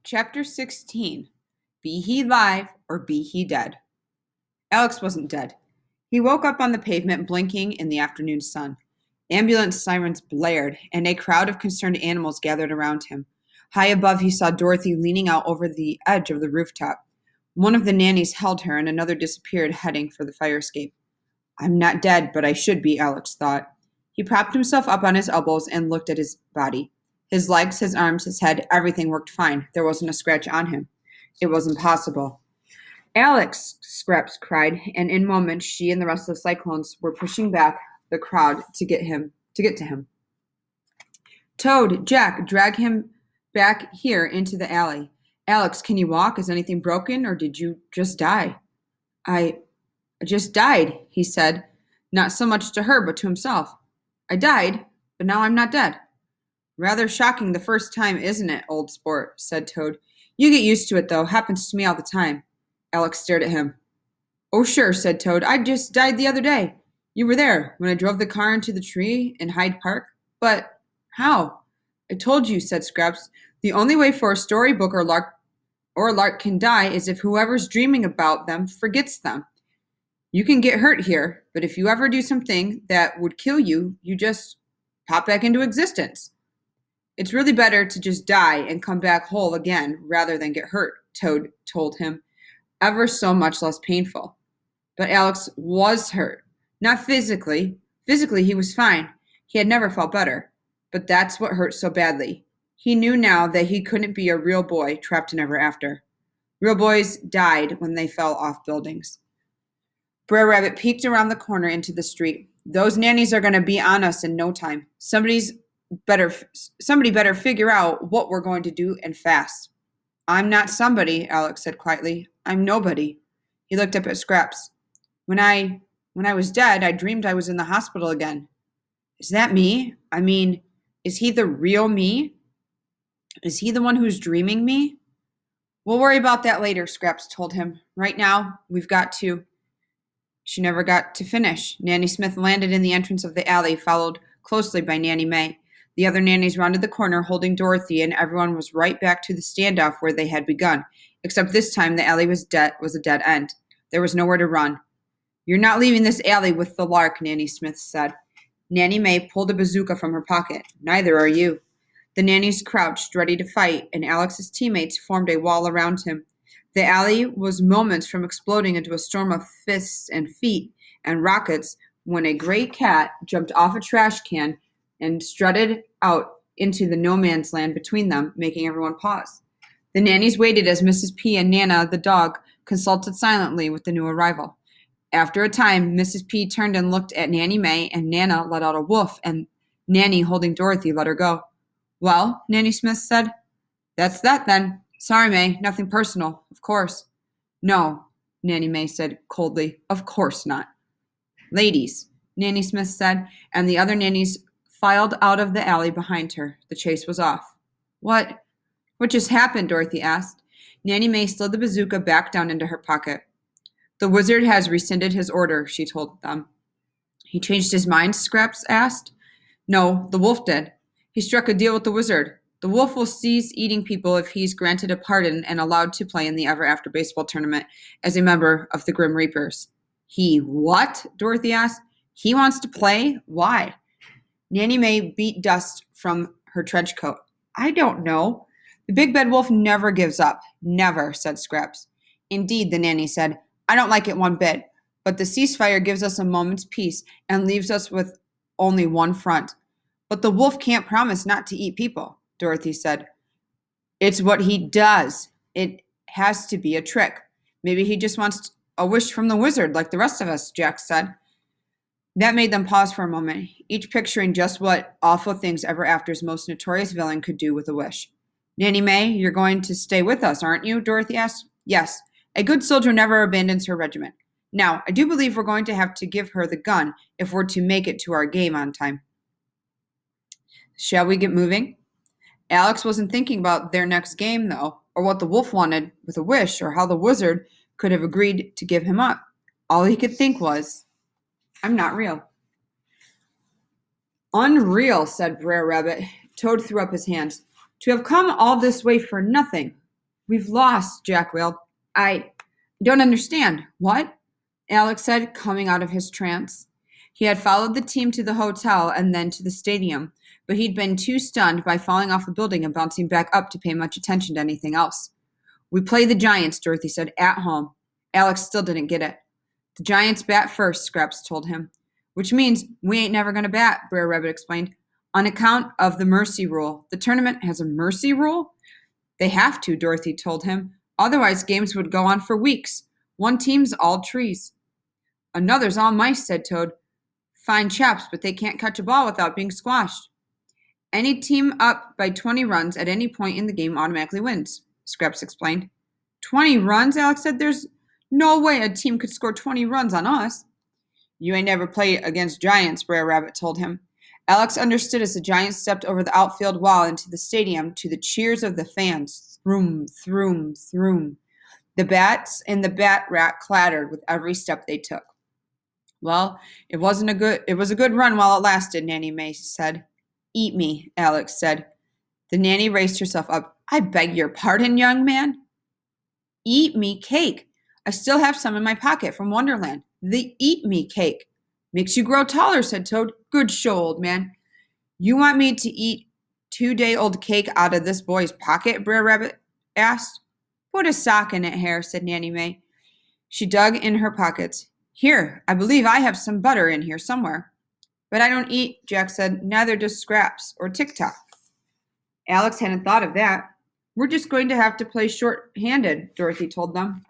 Chapter 16. Be he live or be he dead. Alex wasn't dead. He woke up on the pavement, blinking in the afternoon sun. Ambulance sirens blared, and a crowd of concerned animals gathered around him. High above, he saw Dorothy leaning out over the edge of the rooftop. One of the nannies held her, and another disappeared, heading for the fire escape. I'm not dead, but I should be, Alex thought. He propped himself up on his elbows and looked at his body. His legs, his arms, his head, everything worked fine. There wasn't a scratch on him. It was impossible. Alex, Scraps cried, and in moments she and the rest of the Cyclones were pushing back the crowd to get to him. Toad, Jack, drag him back here into the alley. Alex, can you walk? Is anything broken, or did you just die? I just died, he said, not so much to her, but to himself. I died, but now I'm not dead. Rather shocking the first time, isn't it, old sport? Said Toad. You get used to it, though. Happens to me all the time. Alex stared at him. Oh, sure, said Toad. I just died the other day. You were there when I drove the car into the tree in Hyde Park. But how? I told you, said Scraps. The only way for a storybook or lark can die is if whoever's dreaming about them forgets them. You can get hurt here, but if you ever do something that would kill you, you just pop back into existence. It's really better to just die and come back whole again rather than get hurt, Toad told him, ever so much less painful. But Alex was hurt. Not physically. Physically, he was fine. He had never felt better. But that's what hurt so badly. He knew now that he couldn't be a real boy trapped in ever after. Real boys died when they fell off buildings. Brer Rabbit peeked around the corner into the street. Those nannies are going to be on us in no time. Somebody better figure out what we're going to do and fast. I'm not somebody, Alex said quietly. I'm nobody. He looked up at Scraps. When I was dead, I dreamed I was in the hospital again. Is that me? I mean, is he the real me? Is he the one who's dreaming me? We'll worry about that later, Scraps told him. Right now, we've got to. She never got to finish. Nanny Smith landed in the entrance of the alley, followed closely by Nanny May. The other nannies rounded the corner, holding Dorothy, and everyone was right back to the standoff where they had begun, except this time the alley was a dead end. There was nowhere to run. You're not leaving this alley with the lark, Nanny Smith said. Nanny May pulled a bazooka from her pocket. Neither are you. The nannies crouched, ready to fight, and Alex's teammates formed a wall around him. The alley was moments from exploding into a storm of fists and feet and rockets when a gray cat jumped off a trash can and strutted out into the no man's land between them, making everyone pause. The nannies waited as Mrs. P and Nana, the dog, consulted silently with the new arrival. After a time, Mrs. P turned and looked at Nanny May, and Nana let out a woof, and Nanny, holding Dorothy, let her go. Well, Nanny Smith said, that's that then. Sorry, May, nothing personal, of course. No, Nanny May said coldly, of course not. Ladies, Nanny Smith said, and the other nannies filed out of the alley behind her. The chase was off. What just happened? Dorothy asked. Nanny May slid the bazooka back down into her pocket. The wizard has rescinded his order, she told them. He changed his mind? Scraps asked. No, the wolf did. He struck a deal with the wizard. The wolf will cease eating people if he's granted a pardon and allowed to play in the Ever After baseball tournament as a member of the Grim Reapers. He what? Dorothy asked. He wants to play? Why? Nanny May beat dust from her trench coat. I don't know. The big bad wolf never gives up. Never, said Scraps. Indeed, the nanny said. I don't like it one bit, but the ceasefire gives us a moment's peace and leaves us with only one front. But the wolf can't promise not to eat people, Dorothy said. It's what he does. It has to be a trick. Maybe he just wants a wish from the wizard like the rest of us, Jack said. That made them pause for a moment, each picturing just what awful things Ever After's most notorious villain could do with a wish. Nanny May, you're going to stay with us, aren't you? Dorothy asked. Yes. A good soldier never abandons her regiment. Now, I do believe we're going to have to give her the gun if we're to make it to our game on time. Shall we get moving? Alex wasn't thinking about their next game, though, or what the wolf wanted with a wish, or how the wizard could have agreed to give him up. All he could think was, I'm not real. Unreal, said Brer Rabbit. Toad threw up his hands. To have come all this way for nothing. We've lost, Jack wailed. I don't understand. What? Alex said, coming out of his trance. He had followed the team to the hotel and then to the stadium, but he'd been too stunned by falling off the building and bouncing back up to pay much attention to anything else. We play the Giants, Dorothy said, at home. Alex still didn't get it. The Giants bat first, Scraps told him. Which means we ain't never going to bat, Brer Rabbit explained. On account of the mercy rule. The tournament has a mercy rule? They have to, Dorothy told him. Otherwise, games would go on for weeks. One team's all trees. Another's all mice, said Toad. Fine chaps, but they can't catch a ball without being squashed. Any team up by 20 runs at any point in the game automatically wins, Scraps explained. 20 runs? Alex said. There's no way a team could score 20 runs on us. You ain't never played against giants, Brer Rabbit told him. Alex understood as the Giants stepped over the outfield wall into the stadium to the cheers of the fans. Throom, throom, throom. The bats and the bat rack clattered with every step they took. Well, it was a good run while it lasted, Nanny May said. Eat me, Alex said. The nanny raised herself up. I beg your pardon, young man. Eat me cake. I still have some in my pocket from Wonderland. The eat me cake. Makes you grow taller, said Toad. Good show, old man. You want me to eat 2-day-old cake out of this boy's pocket? Brer Rabbit asked. Put a sock in it, Hare, said Nanny May. She dug in her pockets. Here, I believe I have some butter in here somewhere. But I don't eat, Jack said. Neither does Scraps or Tick-Tock. Alex hadn't thought of that. We're just going to have to play short-handed, Dorothy told them.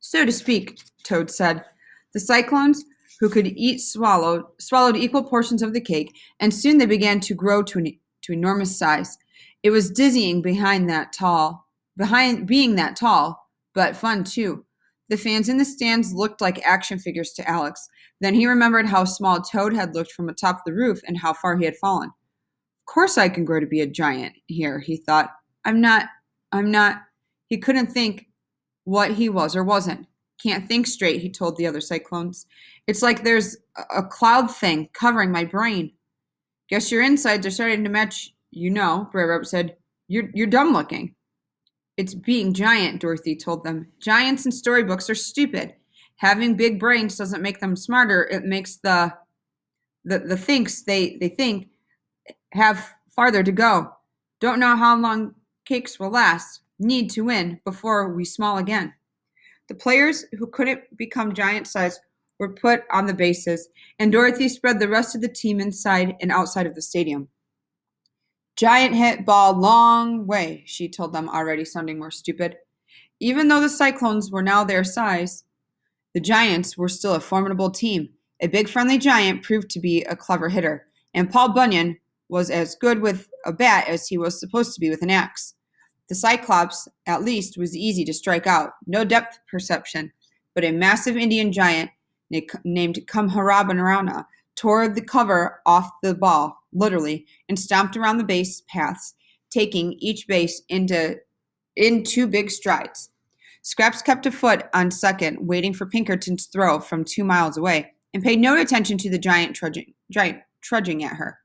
So to speak, Toad said. The Cyclones, who could eat swallowed equal portions of the cake, and soon they began to grow to enormous size. It was dizzying being that tall, but fun too. The fans in the stands looked like action figures to Alex. Then he remembered how small Toad had looked from atop the roof and how far he had fallen. Of course I can grow to be a giant here, he thought. I'm not. He couldn't think what he was or wasn't. Can't think straight, he told the other Cyclones. It's like there's a cloud thing covering my brain. Guess your insides are starting to match, Brer Rabbit said. You're dumb looking. It's being giant, Dorothy told them. Giants in storybooks are stupid. Having big brains doesn't make them smarter. It makes the thinks they think have farther to go. Don't know how long cakes will last. Need to win before we small again. The players who couldn't become giant-sized were put on the bases, and Dorothy spread the rest of the team inside and outside of the stadium. Giant hit ball long way, she told them, already sounding more stupid. Even though the Cyclones were now their size, the Giants were still a formidable team. A big friendly giant proved to be a clever hitter, and Paul Bunyan was as good with a bat as he was supposed to be with an axe. The Cyclops, at least, was easy to strike out, no depth perception, but a massive Indian giant named Kumharabanarana tore the cover off the ball, literally, and stomped around the base paths, taking each base in 2 big strides. Scraps kept a foot on second, waiting for Pinkerton's throw from 2 miles away, and paid no attention to the giant trudging at her.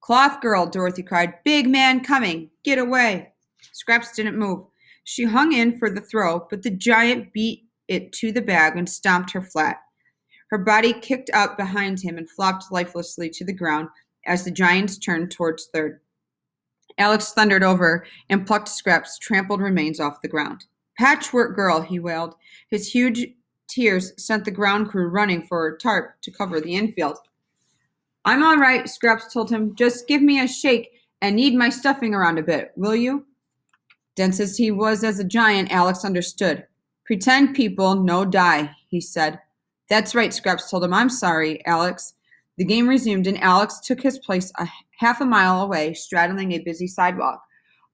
Cloth girl, Dorothy cried. Big man coming. Get away. Scraps didn't move. She hung in for the throw, but the giant beat it to the bag and stomped her flat. Her body kicked up behind him and flopped lifelessly to the ground as the Giants turned towards third. Alex thundered over and plucked Scraps' trampled remains off the ground. Patchwork girl, he wailed. His huge tears sent the ground crew running for a tarp to cover the infield. I'm all right, Scraps told him. Just give me a shake and knead my stuffing around a bit, will you? Dense as he was as a giant, Alex understood. Pretend people, no die, he said. That's right, Scraps told him. I'm sorry, Alex. The game resumed, and Alex took his place half a mile away, straddling a busy sidewalk.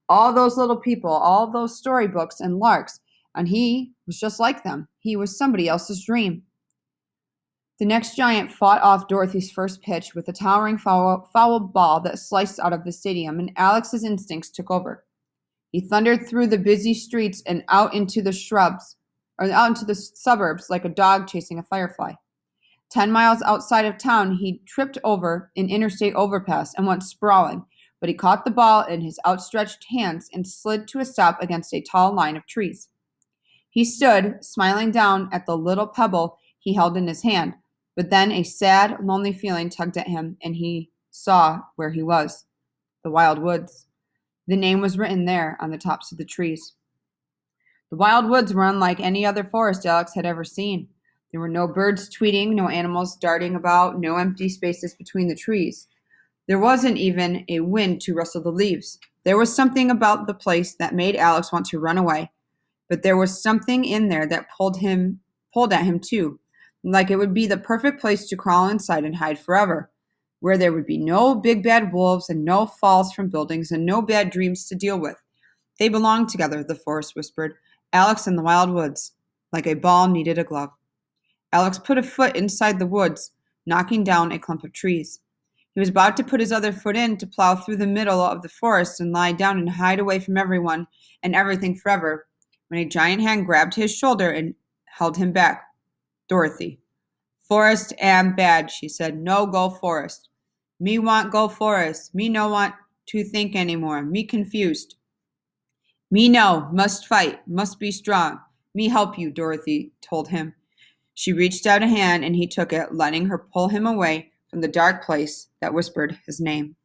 All those little people, all those storybooks and larks, and he was just like them. He was somebody else's dream. The next giant fought off Dorothy's first pitch with a towering foul ball that sliced out of the stadium, and Alex's instincts took over. He thundered through the busy streets and out into the suburbs like a dog chasing a firefly. 10 miles outside of town, he tripped over an interstate overpass and went sprawling, but he caught the ball in his outstretched hands and slid to a stop against a tall line of trees. He stood, smiling down at the little pebble he held in his hand, but then a sad, lonely feeling tugged at him, and he saw where he was. The Wild Woods. The name was written there on the tops of the trees. The Wild Woods were unlike any other forest Alex had ever seen. There were no birds tweeting, no animals darting about, no empty spaces between the trees. There wasn't even a wind to rustle the leaves. There was something about the place that made Alex want to run away, but there was something in there that pulled at him too, like it would be the perfect place to crawl inside and hide forever, where there would be no big bad wolves and no falls from buildings and no bad dreams to deal with. They belonged together, the forest whispered, Alex and the Wild Woods, like a ball needed a glove. Alex put a foot inside the woods, knocking down a clump of trees. He was about to put his other foot in to plow through the middle of the forest and lie down and hide away from everyone and everything forever, when a giant hand grabbed his shoulder and held him back. Dorothy. Forest am bad, she said. No go forest. Me want go forest. Me no want to think anymore. Me confused. Me no, must fight, must be strong. Me help you, Dorothy told him. She reached out a hand and he took it, letting her pull him away from the dark place that whispered his name.